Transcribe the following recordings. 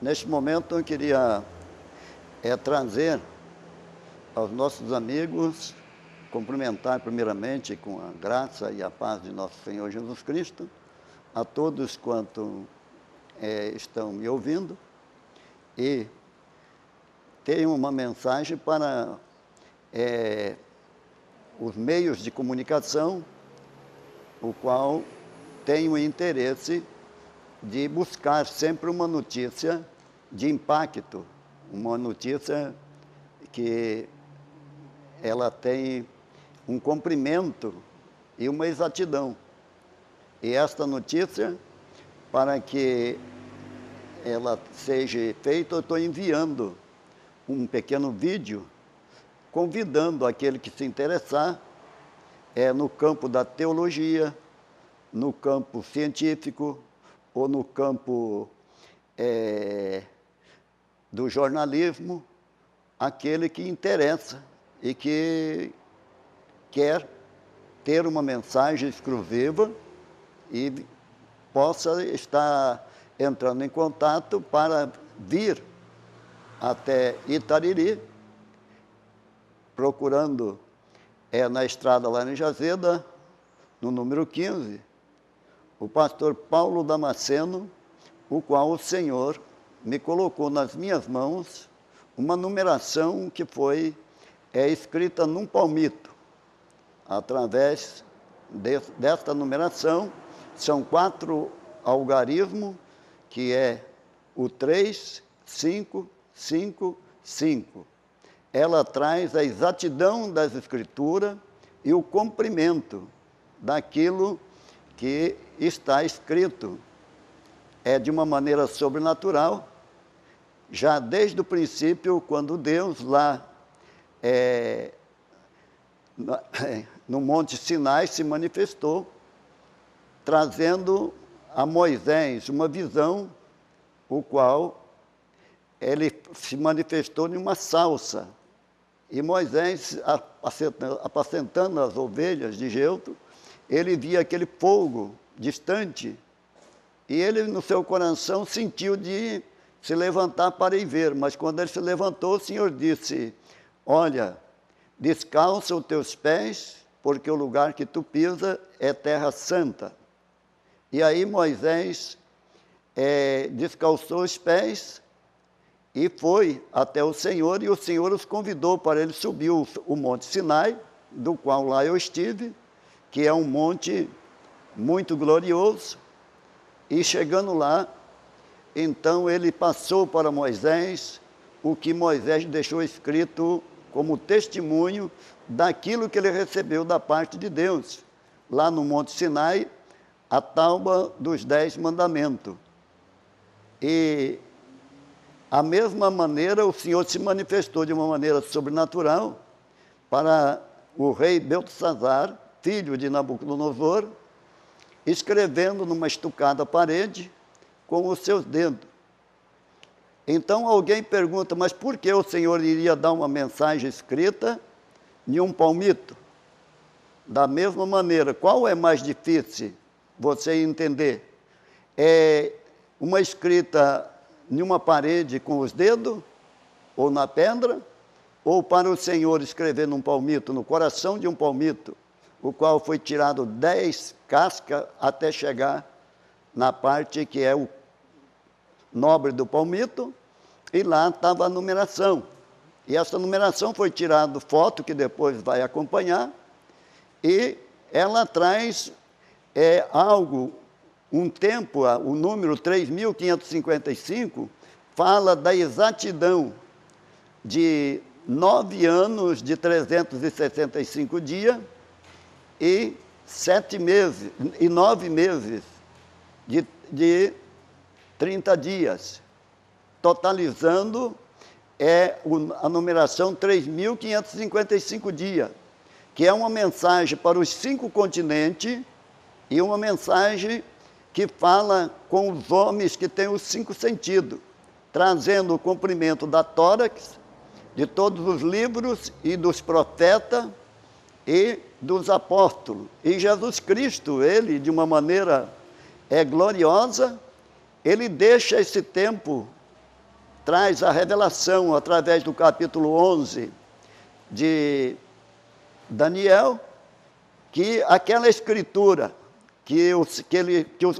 Neste momento eu queria trazer aos nossos amigos, cumprimentar primeiramente com a graça e a paz de nosso Senhor Jesus Cristo, a todos quanto estão me ouvindo, e tenho uma mensagem para os meios de comunicação, o qual tenho interesse de buscar sempre uma notícia de impacto, uma notícia que ela tem um comprimento e uma exatidão. E esta notícia, para que ela seja feita, eu estou enviando um pequeno vídeo, convidando aquele que se interessar no campo da teologia, no campo científico, ou no campo do jornalismo, aquele que interessa e que quer ter uma mensagem exclusiva e possa estar entrando em contato para vir até Itariri, procurando na estrada Laranjazeda, no número 15, o pastor Paulo Damasceno, o qual o Senhor me colocou nas minhas mãos uma numeração que foi escrita num palmito. Através desta numeração, são 4 algarismos, que é o 3, 5, 5, 5. Ela traz a exatidão das Escrituras e o comprimento daquilo que está escrito. É de uma maneira sobrenatural, já desde o princípio, quando Deus lá no Monte Sinai se manifestou, trazendo a Moisés uma visão, o qual ele se manifestou em uma sarça. E Moisés, apacentando as ovelhas de Jetro, ele via aquele fogo distante, e ele no seu coração sentiu de se levantar para ir ver, mas quando ele se levantou, o Senhor disse: olha, descalça os teus pés, porque o lugar que tu pisa é terra santa. E aí Moisés descalçou os pés e foi até o Senhor, e o Senhor os convidou para ele subir o Monte Sinai, do qual lá eu estive, que é um monte muito glorioso. E chegando lá, então ele passou para Moisés o que Moisés deixou escrito como testemunho daquilo que ele recebeu da parte de Deus, lá no Monte Sinai, a tábua dos 10 mandamentos. E a mesma maneira o Senhor se manifestou de uma maneira sobrenatural para o rei Beltesazar, filho de Nabucodonosor, escrevendo numa estucada parede com os seus dedos. Então alguém pergunta: mas por que o Senhor iria dar uma mensagem escrita em um palmito? Da mesma maneira, qual é mais difícil você entender? É uma escrita em uma parede com os dedos, ou na pedra, ou para o Senhor escrever num palmito, no coração de um palmito, o qual foi tirado 10 cascas até chegar na parte que é o nobre do palmito, e lá estava a numeração. E essa numeração foi tirada foto, que depois vai acompanhar, e ela traz algo, um tempo, o número 3.555, fala da exatidão de 9 anos de 365 dias, e 7 meses, e 9 meses de 30 dias, totalizando a numeração 3.555 dias, que é uma mensagem para os 5 continentes e uma mensagem que fala com os homens que têm os 5 sentidos, trazendo o cumprimento da Tórax, de todos os livros e dos profetas e dos apóstolos. E Jesus Cristo, ele, de uma maneira gloriosa, ele deixa esse tempo traz a revelação através do capítulo 11 de Daniel, que aquela escritura que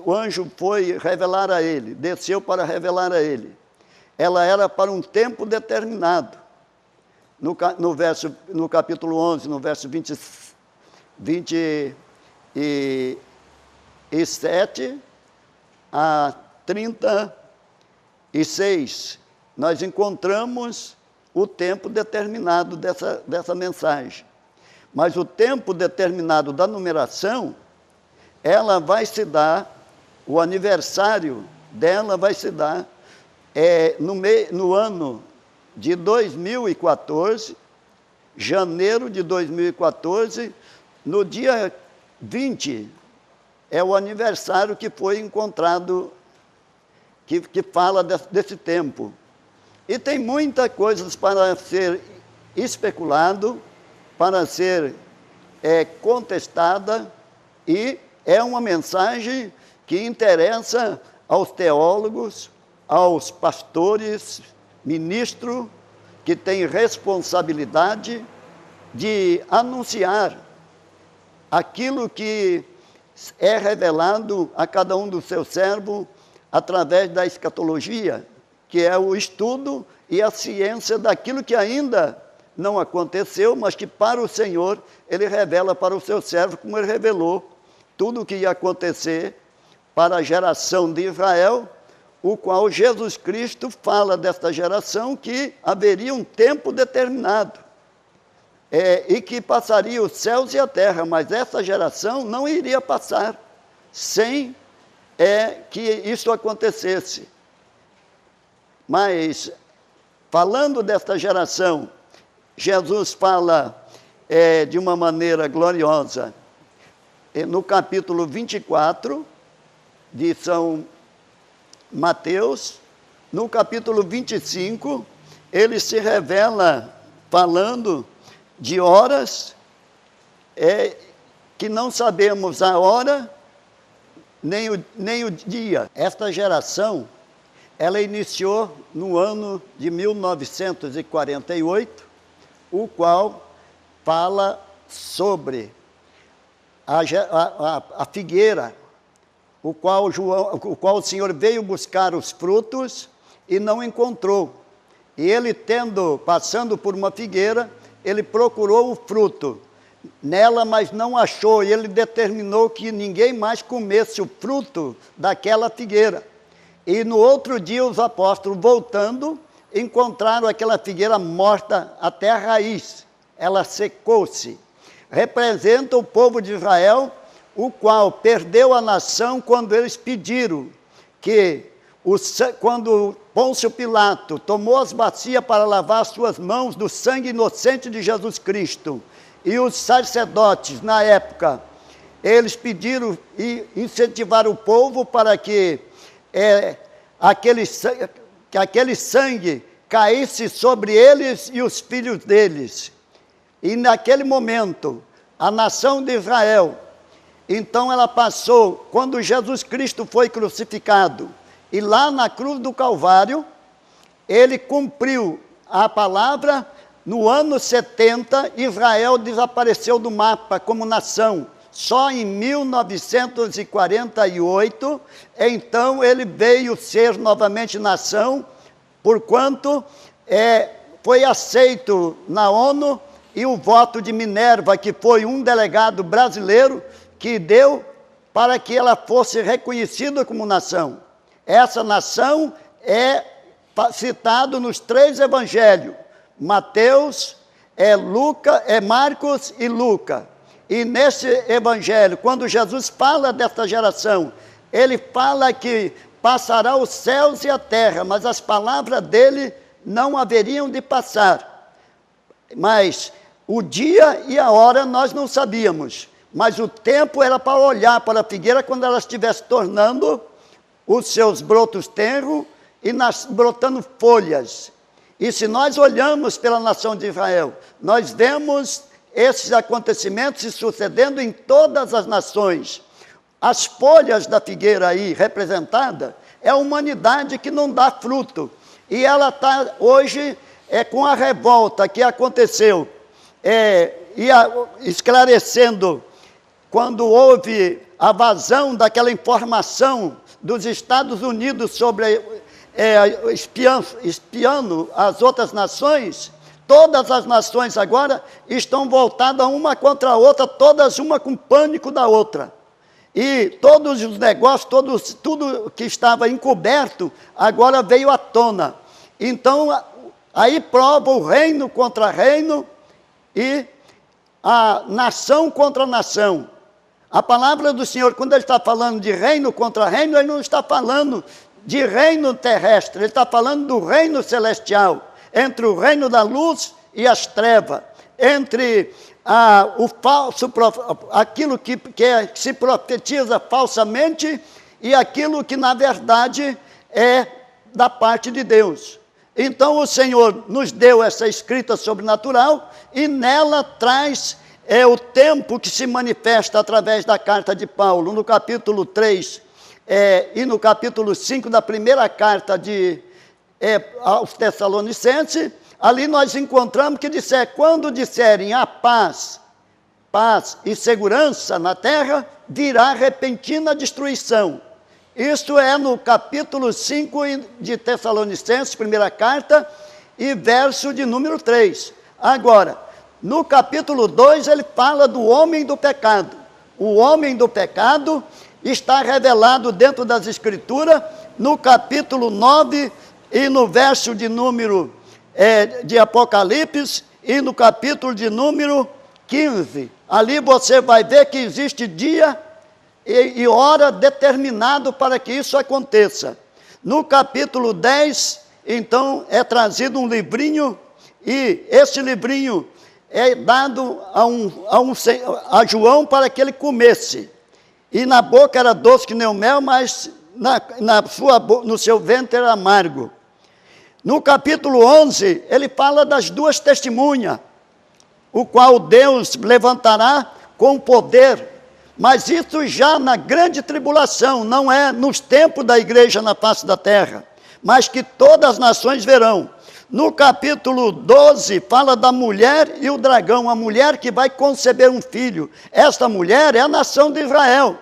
o anjo foi revelar a ele, desceu para revelar a ele, ela era para um tempo determinado. No capítulo 11, no verso 27 a 36, nós encontramos o tempo determinado dessa mensagem. Mas o tempo determinado da numeração, ela vai se dar, o aniversário dela vai se dar no ano de 2014, janeiro de 2014, no dia 20, é o aniversário que foi encontrado, que fala desse tempo. E tem muitas coisas para ser especulado, para ser contestada, e é uma mensagem que interessa aos teólogos, aos pastores, ministros, que têm responsabilidade de anunciar aquilo que é revelado a cada um dos seus servos através da escatologia, que é o estudo e a ciência daquilo que ainda não aconteceu, mas que para o Senhor Ele revela para o seu servo, como Ele revelou tudo o que ia acontecer para a geração de Israel, o qual Jesus Cristo fala desta geração que haveria um tempo determinado, e que passaria os céus e a terra, mas essa geração não iria passar sem que isso acontecesse. Mas, falando desta geração, Jesus fala de uma maneira gloriosa, no capítulo 24 de São Mateus, no capítulo 25, ele se revela falando de horas que não sabemos a hora nem o dia. Esta geração, ela iniciou no ano de 1948, o qual fala sobre a figueira, o qual o Senhor veio buscar os frutos e não encontrou. E ele, passando por uma figueira, ele procurou o fruto nela, mas não achou, e ele determinou que ninguém mais comesse o fruto daquela figueira. E no outro dia os apóstolos, voltando, encontraram aquela figueira morta até a raiz, ela secou-se. Representa o povo de Israel, o qual perdeu a nação quando eles pediram que, quando Pôncio Pilato tomou as bacias para lavar suas mãos do sangue inocente de Jesus Cristo, e os sacerdotes, na época, eles pediram e incentivaram o povo para que aquele sangue caísse sobre eles e os filhos deles. E naquele momento, a nação de Israel, então ela passou, quando Jesus Cristo foi crucificado, e lá na cruz do Calvário, ele cumpriu a palavra. No ano 70, Israel desapareceu do mapa como nação. Só em 1948, então ele veio ser novamente nação, porquanto foi aceito na ONU, e o voto de Minerva, que foi um delegado brasileiro, que deu para que ela fosse reconhecida como nação. Essa nação é citada nos 3 evangelhos, Mateus, Marcos e Lucas. E nesse evangelho, quando Jesus fala desta geração, ele fala que passará os céus e a terra, mas as palavras dele não haveriam de passar. Mas o dia e a hora nós não sabíamos, mas o tempo era para olhar para a figueira quando ela estivesse tornando os seus brotos tenros e brotando folhas. E se nós olhamos pela nação de Israel, nós vemos esses acontecimentos se sucedendo em todas as nações. As folhas da figueira aí representada é a humanidade que não dá fruto. e ela está hoje com a revolta que aconteceu, esclarecendo quando houve a vazão daquela informação dos Estados Unidos sobre espiando as outras nações. Todas as nações agora estão voltadas uma contra a outra, todas uma com pânico da outra. E todos os negócios, tudo que estava encoberto, agora veio à tona. Então, aí prova o reino contra reino e a nação contra nação. A palavra do Senhor, quando ele está falando de reino contra reino, ele não está falando de reino terrestre, ele está falando do reino celestial, entre o reino da luz e as trevas, entre o falso, aquilo que se profetiza falsamente e aquilo que na verdade é da parte de Deus. Então o Senhor nos deu essa escrita sobrenatural e nela traz o tempo que se manifesta através da carta de Paulo, no capítulo 3 e no capítulo 5 da primeira carta aos Tessalonicenses. Ali nós encontramos que quando disserem a paz e segurança na terra, virá repentina destruição. Isto é no capítulo 5 de Tessalonicenses, primeira carta, e verso de número 3. Agora, no capítulo 2, ele fala do homem do pecado. O homem do pecado está revelado dentro das Escrituras, no capítulo 9 e no verso de número de Apocalipse e no capítulo de número 15. Ali você vai ver que existe dia e hora determinado para que isso aconteça. No capítulo 10, então, é trazido um livrinho, e esse livrinho é dado a João para que ele comesse. E na boca era doce que nem o mel, mas no seu ventre era amargo. No capítulo 11, ele fala das duas testemunhas, o qual Deus levantará com poder, mas isso já na grande tribulação, não é nos tempos da igreja na face da terra, mas que todas as nações verão. No capítulo 12, fala da mulher e o dragão, a mulher que vai conceber um filho. Esta mulher é a nação de Israel,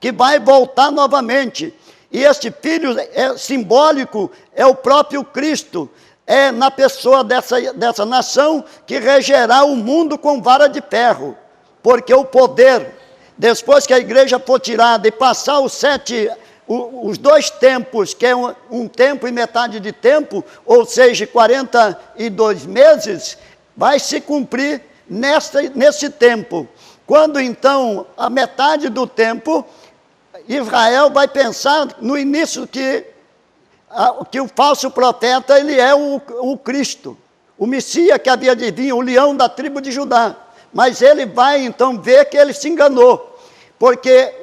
que vai voltar novamente. E este filho simbólico é o próprio Cristo, é na pessoa dessa nação que regerá o mundo com vara de ferro. Porque o poder, depois que a igreja for tirada e passar os 2 tempos, que é um tempo e metade de tempo, ou seja, 42 meses, vai se cumprir nesse tempo. Quando então a metade do tempo, Israel vai pensar no início que o falso profeta, ele é o Cristo, o Messias que havia de vir, o leão da tribo de Judá. Mas ele vai então ver que ele se enganou, porque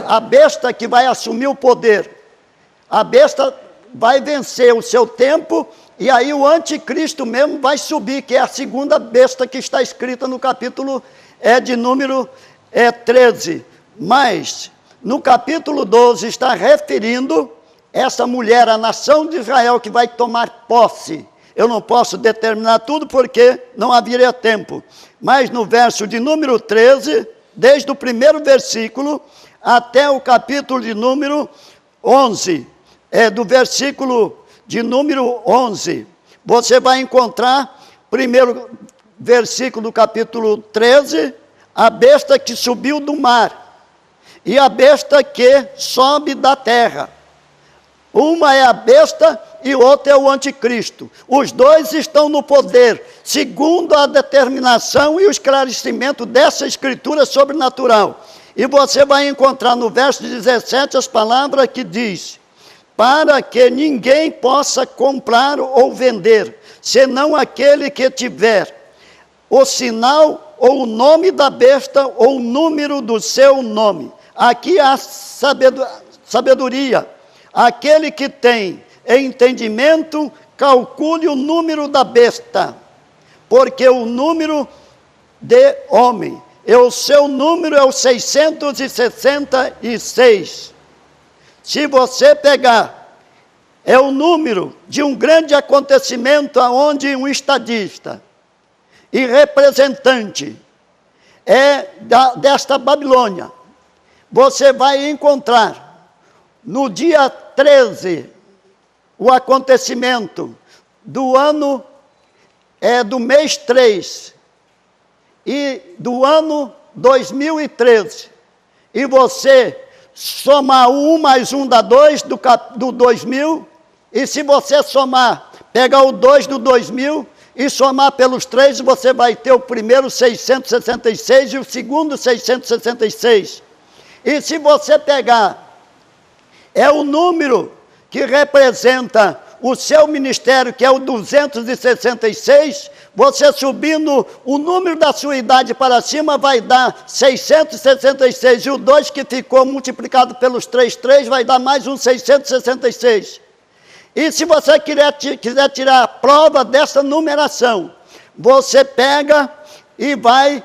a besta que vai assumir o poder, a besta vai vencer o seu tempo, e aí o anticristo mesmo vai subir, que é a segunda besta que está escrita no capítulo de número 13. Mas no capítulo 12 está referindo essa mulher, a nação de Israel, que vai tomar posse. Eu não posso determinar tudo porque não haveria tempo. Mas no verso de número 13, desde o primeiro versículo até o capítulo de número 11, do versículo de número 11, você vai encontrar, primeiro versículo do capítulo 13, a besta que subiu do mar e a besta que sobe da terra. Uma é a besta e outra é o anticristo. Os dois estão no poder, segundo a determinação e o esclarecimento dessa escritura sobrenatural. E você vai encontrar no verso 17 as palavras que diz: para que ninguém possa comprar ou vender, senão aquele que tiver o sinal ou o nome da besta ou o número do seu nome. Aqui há sabedoria. Aquele que tem entendimento, calcule o número da besta, porque o número de homem, o seu número é o 666. Se você pegar é o número de um grande acontecimento onde um estadista e representante desta Babilônia, você vai encontrar no dia 13 o acontecimento do ano, do mês 3 e do ano 2013, e você somar o 1 mais 1 dá 2 do 2000, e se você somar, pegar o 2 do 2000 e somar pelos 3, você vai ter o primeiro 666 e o segundo 666. E se você pegar, o número que representa o seu ministério, que é o 266, você subindo o número da sua idade para cima, vai dar 666, e o 2 que ficou multiplicado pelos 3 vai dar mais um 666. E se você quiser tirar a prova dessa numeração, você pega e vai,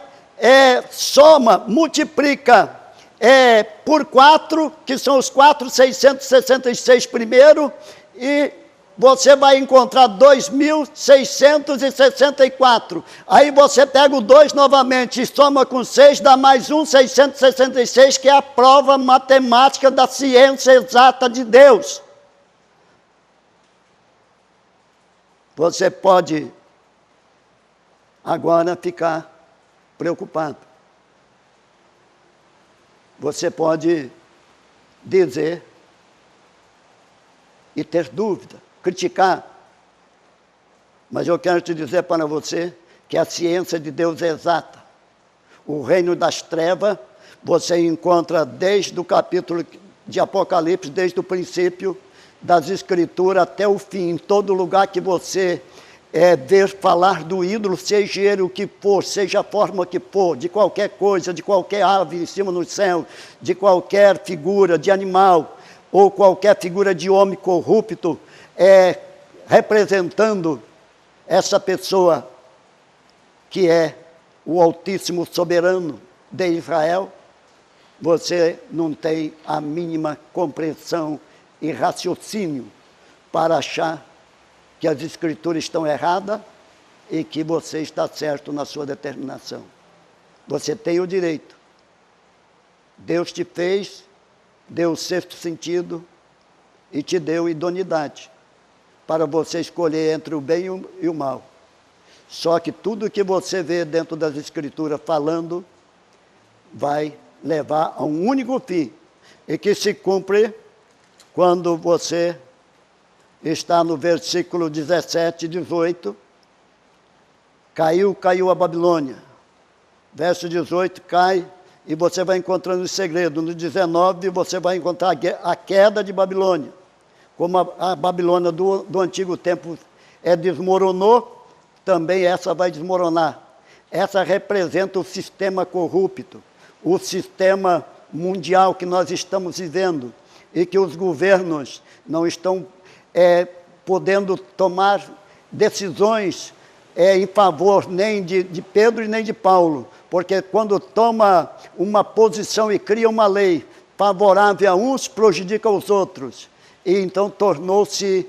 soma, multiplica por 4, que são os 4,666 primeiro, e você vai encontrar 2.664. Aí você pega o 2 novamente e soma com 6, dá mais um 666, que é a prova matemática da ciência exata de Deus. Você pode agora ficar preocupado. Você pode dizer e ter dúvida, criticar. Mas eu quero te dizer para você que a ciência de Deus é exata. O reino das trevas, você encontra desde o capítulo de Apocalipse, desde o princípio das Escrituras até o fim, em todo lugar que você ver falar do ídolo, seja ele o que for, seja a forma que for, de qualquer coisa, de qualquer ave em cima no céu, de qualquer figura de animal, ou qualquer figura de homem corrupto, representando essa pessoa que é o Altíssimo Soberano de Israel, você não tem a mínima compreensão e raciocínio para achar que as Escrituras estão erradas e que você está certo na sua determinação. Você tem o direito. Deus te fez, deu o sexto sentido e te deu idoneidade para você escolher entre o bem e o mal. Só que tudo que você vê dentro das Escrituras falando vai levar a um único fim, e que se cumpre quando você está no versículo 17 e 18, caiu a Babilônia. Verso 18, cai, e você vai encontrando o segredo. No 19, você vai encontrar a queda de Babilônia. Como a Babilônia do antigo tempo desmoronou, também essa vai desmoronar. Essa representa o sistema corrupto, o sistema mundial que nós estamos vivendo, e que os governos não estão podendo tomar decisões em favor nem de Pedro e nem de Paulo, porque quando toma uma posição e cria uma lei favorável a uns, prejudica os outros. E então tornou-se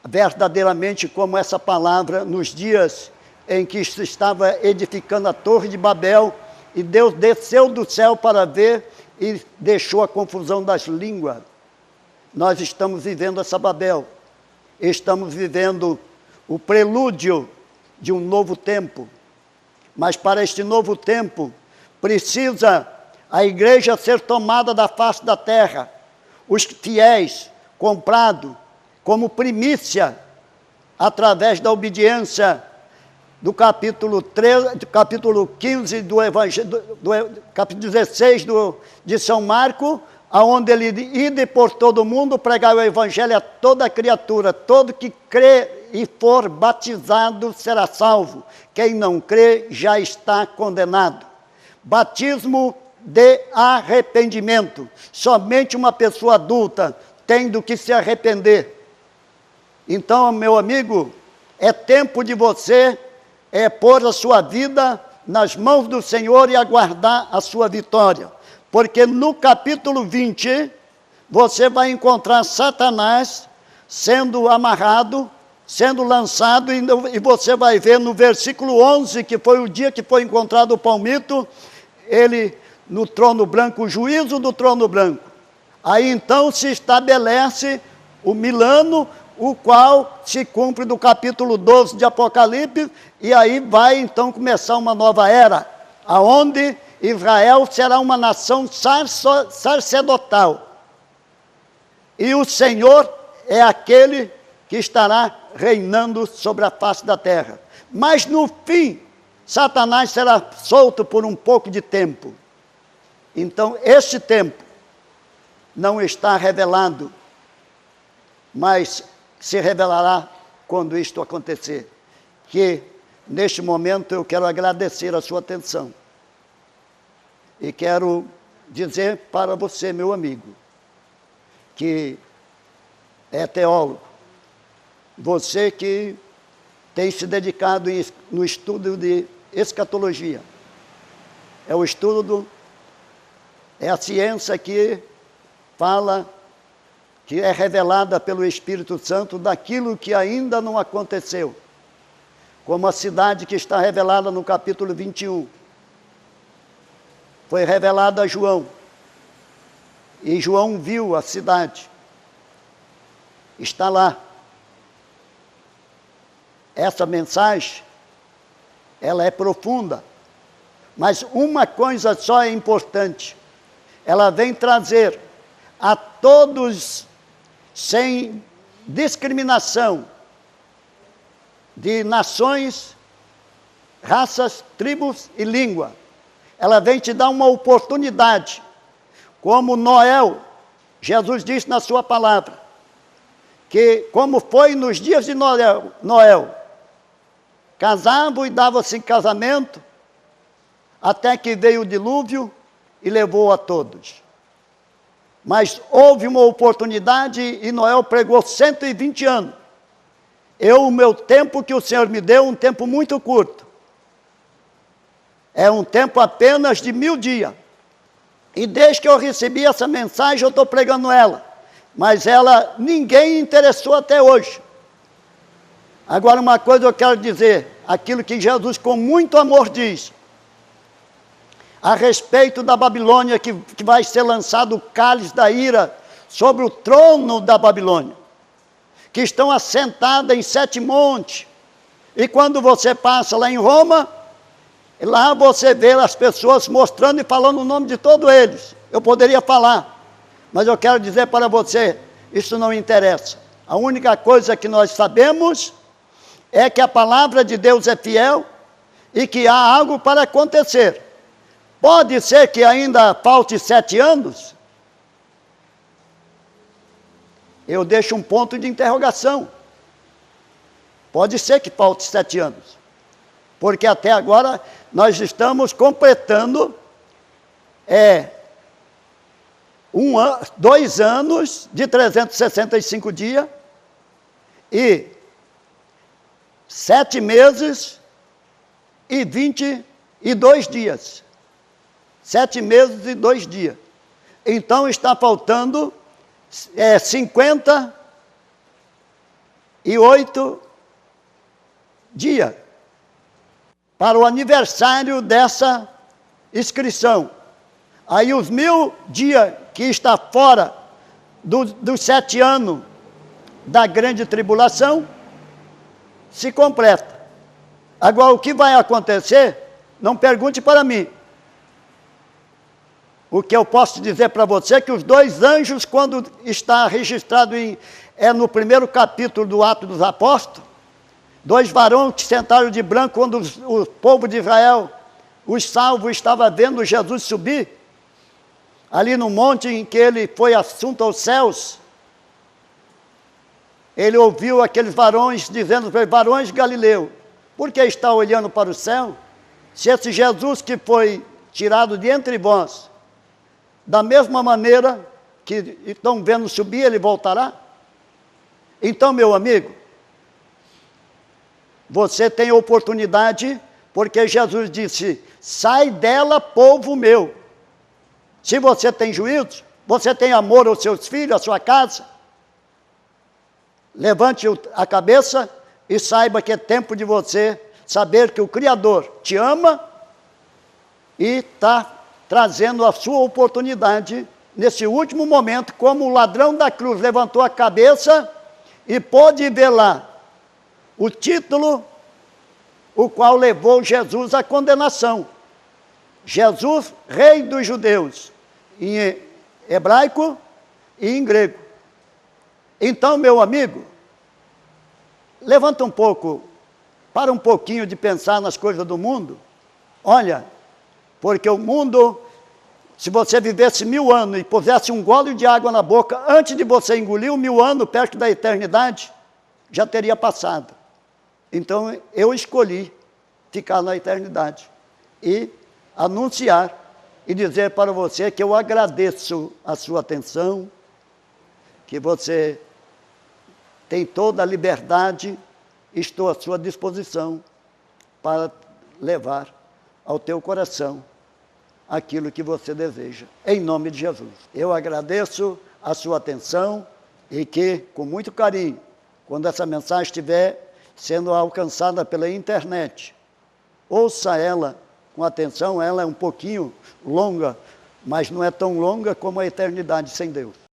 verdadeiramente como essa palavra nos dias em que se estava edificando a Torre de Babel, e Deus desceu do céu para ver e deixou a confusão das línguas. Nós estamos vivendo essa Babel. Estamos vivendo o prelúdio de um novo tempo. Mas para este novo tempo, precisa a igreja ser tomada da face da terra. Os fiéis, comprados como primícia, através da obediência do capítulo 15 do Evangelho, capítulo 16 de São Marcos, aonde ele ide por todo mundo pregar o Evangelho a toda criatura. Todo que crê e for batizado será salvo. Quem não crê já está condenado. Batismo de arrependimento. Somente uma pessoa adulta tem do que se arrepender. Então, meu amigo, é tempo de você pôr a sua vida nas mãos do Senhor e aguardar a sua vitória. Porque no capítulo 20, você vai encontrar Satanás sendo amarrado, sendo lançado, e você vai ver no versículo 11, que foi o dia que foi encontrado o palmito, ele no trono branco, o juízo do trono branco. Aí então se estabelece o milênio, o qual se cumpre do capítulo 12 de Apocalipse, e aí vai então começar uma nova era, aonde Israel será uma nação sacerdotal. E o Senhor é aquele que estará reinando sobre a face da terra. Mas no fim, Satanás será solto por um pouco de tempo. Então, este tempo não está revelado, mas se revelará quando isto acontecer. Que, neste momento, eu quero agradecer a sua atenção. E quero dizer para você, meu amigo, que é teólogo, você que tem se dedicado no estudo de escatologia, é a ciência que fala, que é revelada pelo Espírito Santo daquilo que ainda não aconteceu, como a cidade que está revelada no capítulo 21. Foi revelada a João, e João viu a cidade, está lá. Essa mensagem, ela é profunda, mas uma coisa só é importante, ela vem trazer a todos, sem discriminação, de nações, raças, tribos e língua. Ela vem te dar uma oportunidade, como Noé, Jesus disse na sua palavra, que como foi nos dias de Noé, casavam e davam-se em casamento, até que veio o dilúvio e levou a todos. Mas houve uma oportunidade e Noé pregou 120 anos. O meu tempo que o Senhor me deu, um tempo muito curto. É um tempo apenas de 1000 dias. E desde que eu recebi essa mensagem, eu estou pregando ela. Mas ninguém interessou até hoje. Agora uma coisa eu quero dizer, aquilo que Jesus com muito amor diz, a respeito da Babilônia, que vai ser lançado o cálice da ira sobre o trono da Babilônia, que estão assentadas em 7 montes, e quando você passa lá em Roma, lá você vê as pessoas mostrando e falando o nome de todos eles. Eu poderia falar, mas eu quero dizer para você, isso não interessa. A única coisa que nós sabemos é que a palavra de Deus é fiel e que há algo para acontecer. Pode ser que ainda falte 7 anos? Eu deixo um ponto de interrogação. Pode ser que falte 7 anos. Porque até agora nós estamos completando 2 anos de 365 dias e 7 meses e 22 dias. 7 meses e 2 dias. Então está faltando 58 dias para o aniversário dessa inscrição. Aí os 1000 dias que está fora dos 7 anos da grande tribulação se completa. Agora o que vai acontecer, não pergunte para mim. O que eu posso dizer para você é que os 2 anjos, quando está registrado no primeiro capítulo do Atos dos Apóstolos, 2 varões que sentaram de branco quando o povo de Israel, os salvos, estava vendo Jesus subir, ali no monte em que ele foi assunto aos céus, ele ouviu aqueles varões dizendo para ele: varões de Galileu, por que está olhando para o céu? Se esse Jesus que foi tirado de entre vós, da mesma maneira que estão vendo subir, ele voltará? Então, meu amigo, você tem oportunidade, porque Jesus disse: sai dela, povo meu. Se você tem juízo, você tem amor aos seus filhos, à sua casa, levante a cabeça e saiba que é tempo de você saber que o Criador te ama e está trazendo a sua oportunidade nesse último momento, como o ladrão da cruz levantou a cabeça e pôde ver lá o título, o qual levou Jesus à condenação. Jesus, Rei dos Judeus, em hebraico e em grego. Então, meu amigo, levanta um pouco, para um pouquinho de pensar nas coisas do mundo. Olha, porque o mundo, se você vivesse 1000 anos e pusesse um gole de água na boca, antes de você engolir o 1000 anos perto da eternidade, já teria passado. Então, eu escolhi ficar na eternidade e anunciar e dizer para você que eu agradeço a sua atenção, que você tem toda a liberdade, estou à sua disposição para levar ao teu coração aquilo que você deseja, em nome de Jesus. Eu agradeço a sua atenção e que, com muito carinho, quando essa mensagem estiver sendo alcançada pela internet, ouça ela com atenção. Ela é um pouquinho longa, mas não é tão longa como a eternidade sem Deus.